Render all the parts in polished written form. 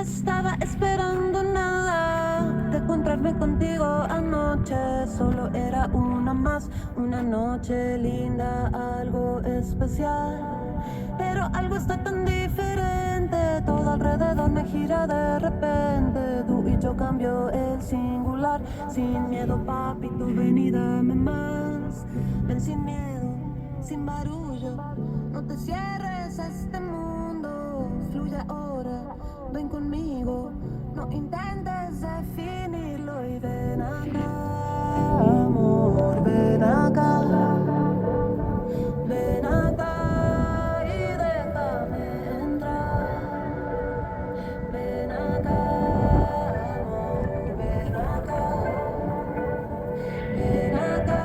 estaba esperando nada de encontrarme contigo anoche. Solo era una más, una noche linda, algo especial. Pero algo está tan diferente, todo alrededor me gira de repente. Tú y yo cambio el singular, sin miedo papi, tú ven y dame más. Ven sin miedo, sin barullo, no te cierres a este mundo. Fluye ahora, ven conmigo, no intentes definirlo y ven acá, amor, ven acá. Ven acá y déjame entrar. Ven acá, amor, ven acá. Ven acá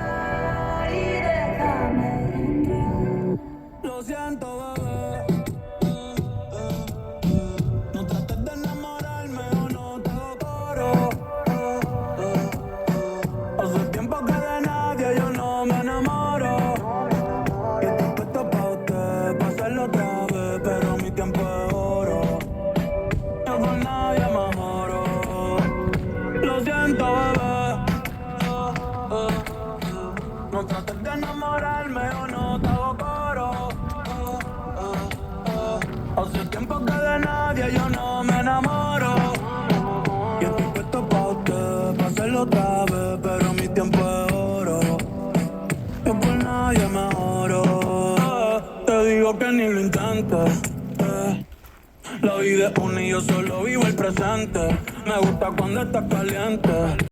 y déjame entrar. Lo siento, bebé. No trates de enamorarme o no te hago coro. Hace tiempo que de nadie yo no me enamoro. Y estoy puesto pa' usted, pa' hacerlo otra vez, pero mi tiempo es oro. Yo con nadie me moro. Lo siento, bebé. No trates de enamorarme o no te hago coro. Hace tiempo que de nadie yo no me enamoro. Y estoy puesto pa' usted, pa' hacerlo otra vez, pero mi tiempo es oro. Yo por nadie mejoro. Te digo que ni lo intentes. La vida es una y yo solo vivo el presente. Me gusta cuando estás caliente.